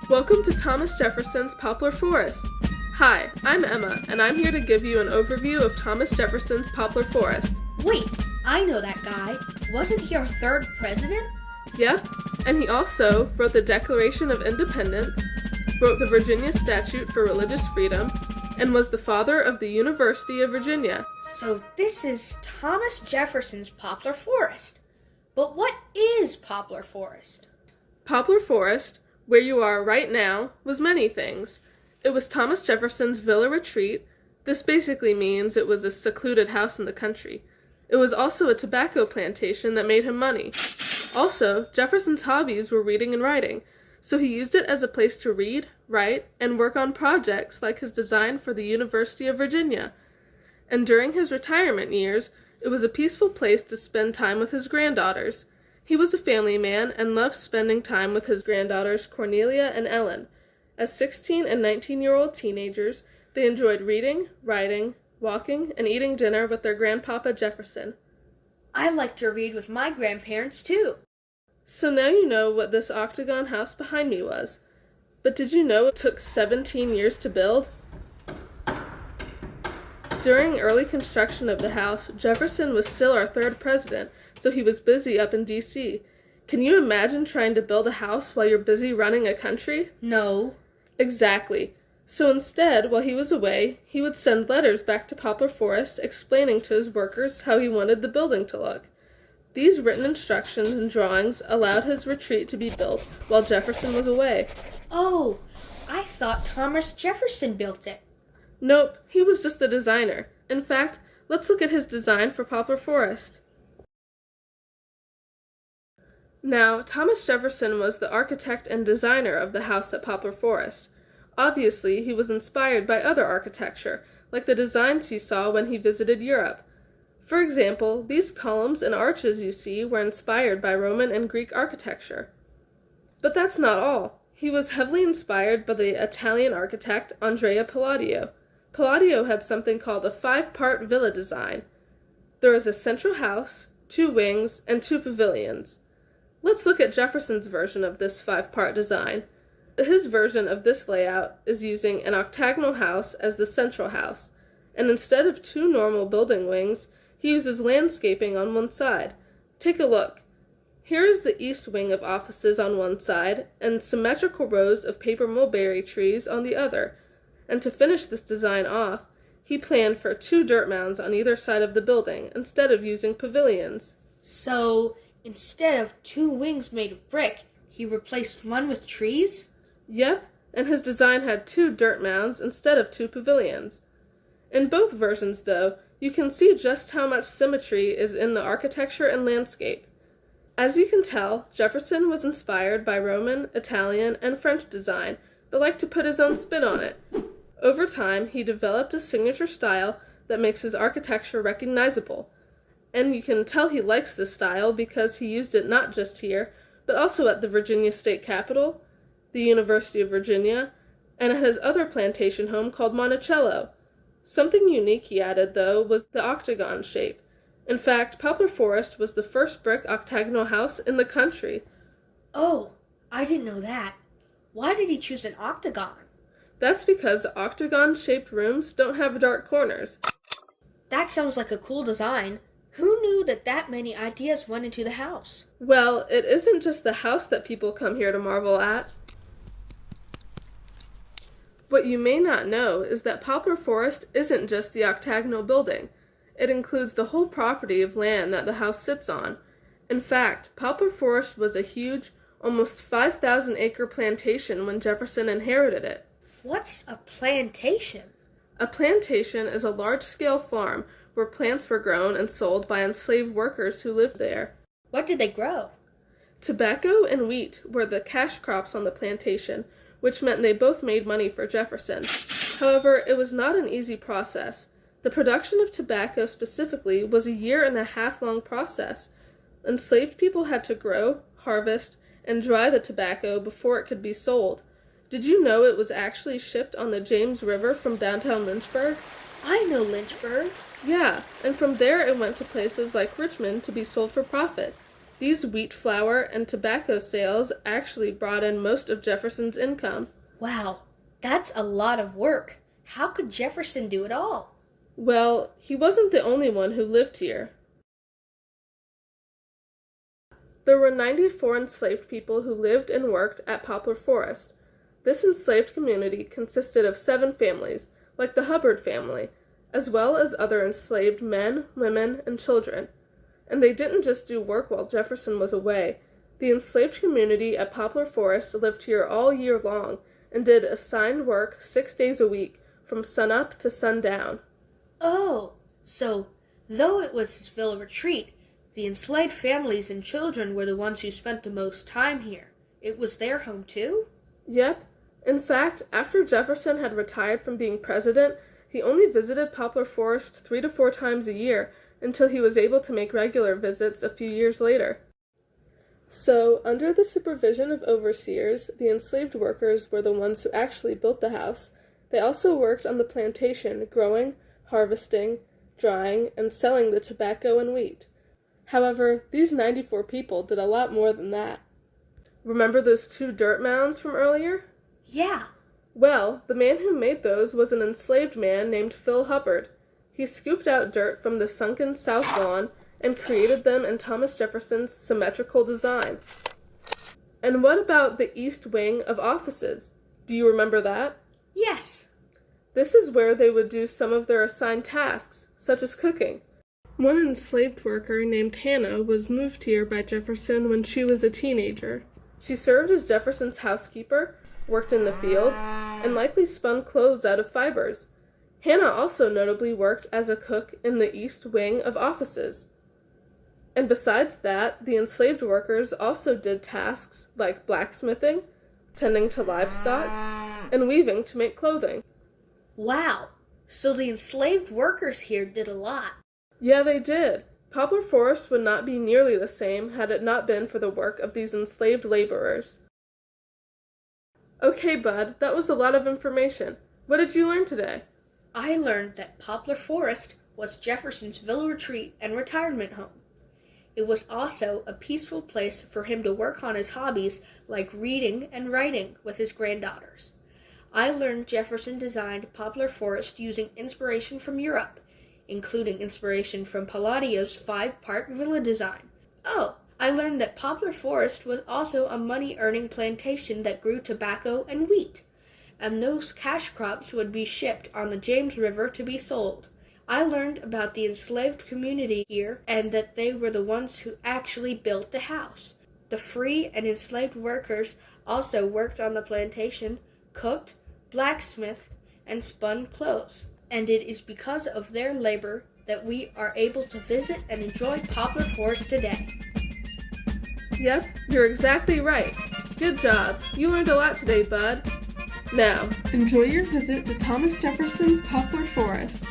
Welcome to Thomas Jefferson's Poplar Forest. Hi, I'm Emma, and I'm here to give you an overview of Thomas Jefferson's Poplar Forest. Wait, I know that guy. Wasn't he our third president? Yep, and he also wrote the Declaration of Independence, wrote the Virginia Statute for Religious Freedom, and was the father of the University of Virginia. So this is Thomas Jefferson's Poplar Forest. But what is Poplar Forest? Poplar Forest, where you are right now, was many things. It was Thomas Jefferson's villa retreat. This basically means it was a secluded house in the country. It was also a tobacco plantation that made him money. Also, Jefferson's hobbies were reading and writing, so he used it as a place to read, write, and work on projects like his design for the University of Virginia. And during his retirement years, it was a peaceful place to spend time with his granddaughters. He was a family man and loved spending time with his granddaughters Cornelia and Ellen. As 16 and 19-year-old teenagers, they enjoyed reading, writing, walking, and eating dinner with their grandpapa Jefferson. I like to read with my grandparents too. So now you know what this octagon house behind me was. But did you know it took 17 years to build? During early construction of the house, Jefferson was still our third president, so he was busy up in D.C. Can you imagine trying to build a house while you're busy running a country? No. Exactly. So instead, while he was away, he would send letters back to Poplar Forest explaining to his workers how he wanted the building to look. These written instructions and drawings allowed his retreat to be built while Jefferson was away. Oh, I thought Thomas Jefferson built it. Nope, he was just the designer. In fact, let's look at his design for Poplar Forest. Now, Thomas Jefferson was the architect and designer of the house at Poplar Forest. Obviously, he was inspired by other architecture, like the designs he saw when he visited Europe. For example, these columns and arches you see were inspired by Roman and Greek architecture. But that's not all. He was heavily inspired by the Italian architect Andrea Palladio. Palladio had something called a 5-part villa design. There is a central house, 2 wings, and 2 pavilions. Let's look at Jefferson's version of this 5-part design. His version of this layout is using an octagonal house as the central house, and instead of 2 normal building wings, he uses landscaping on one side. Take a look. Here is the east wing of offices on one side, and symmetrical rows of paper mulberry trees on the other. And to finish this design off, he planned for 2 dirt mounds on either side of the building, instead of using pavilions. So, instead of 2 wings made of brick, he replaced one with trees? Yep, and his design had 2 dirt mounds instead of 2 pavilions. In both versions, though, you can see just how much symmetry is in the architecture and landscape. As you can tell, Jefferson was inspired by Roman, Italian, and French design, but liked to put his own spin on it. Over time, he developed a signature style that makes his architecture recognizable. And you can tell he likes this style because he used it not just here, but also at the Virginia State Capitol, the University of Virginia, and at his other plantation home called Monticello. Something unique he added, though, was the octagon shape. In fact, Poplar Forest was the first brick octagonal house in the country. Oh, I didn't know that. Why did he choose an octagon? That's because octagon-shaped rooms don't have dark corners. That sounds like a cool design. Who knew that many ideas went into the house? Well, it isn't just the house that people come here to marvel at. What you may not know is that Poplar Forest isn't just the octagonal building. It includes the whole property of land that the house sits on. In fact, Poplar Forest was a huge, almost 5,000-acre plantation when Jefferson inherited it. What's a plantation? A plantation is a large-scale farm where plants were grown and sold by enslaved workers who lived there. What did they grow? Tobacco and wheat were the cash crops on the plantation, which meant they both made money for Jefferson. However, it was not an easy process. The production of tobacco specifically was a 1.5-year-long process. Enslaved people had to grow, harvest, and dry the tobacco before it could be sold. Did you know it was actually shipped on the James River from downtown Lynchburg? I know Lynchburg. Yeah, and from there it went to places like Richmond to be sold for profit. These wheat flour and tobacco sales actually brought in most of Jefferson's income. Wow, that's a lot of work. How could Jefferson do it all? Well, he wasn't the only one who lived here. There were 94 enslaved people who lived and worked at Poplar Forest. This enslaved community consisted of 7 families, like the Hubbard family, as well as other enslaved men, women, and children. And they didn't just do work while Jefferson was away. The enslaved community at Poplar Forest lived here all year long and did assigned work 6 days a week, from sunup to sundown. Oh, so though it was his villa retreat, the enslaved families and children were the ones who spent the most time here. It was their home too? Yep. In fact, after Jefferson had retired from being president, he only visited Poplar Forest 3 to 4 times a year until he was able to make regular visits a few years later. So, under the supervision of overseers, the enslaved workers were the ones who actually built the house. They also worked on the plantation, growing, harvesting, drying, and selling the tobacco and wheat. However, these 94 people did a lot more than that. Remember those 2 dirt mounds from earlier? Yeah. Well, the man who made those was an enslaved man named Phil Hubbard. He scooped out dirt from the sunken south lawn and created them in Thomas Jefferson's symmetrical design. And what about the east wing of offices? Do you remember that? Yes. This is where they would do some of their assigned tasks, such as cooking. One enslaved worker named Hannah was moved here by Jefferson when she was a teenager. She served as Jefferson's housekeeper, worked in the fields, and likely spun clothes out of fibers. Hannah also notably worked as a cook in the east wing of offices. And besides that, the enslaved workers also did tasks like blacksmithing, tending to livestock, and weaving to make clothing. Wow. So the enslaved workers here did a lot. Yeah, they did. Poplar Forest would not be nearly the same had it not been for the work of these enslaved laborers. Okay, Bud, that was a lot of information. What did you learn today? I learned that Poplar Forest was Jefferson's villa retreat and retirement home. It was also a peaceful place for him to work on his hobbies like reading and writing with his granddaughters. I learned Jefferson designed Poplar Forest using inspiration from Europe, including inspiration from Palladio's 5-part villa design. Oh, I learned that Poplar Forest was also a money-earning plantation that grew tobacco and wheat, and those cash crops would be shipped on the James River to be sold. I learned about the enslaved community here and that they were the ones who actually built the house. The free and enslaved workers also worked on the plantation, cooked, blacksmithed, and spun clothes. And it is because of their labor that we are able to visit and enjoy Poplar Forest today. Yep, you're exactly right. Good job. You learned a lot today, Bud. Now, enjoy your visit to Thomas Jefferson's Poplar Forest.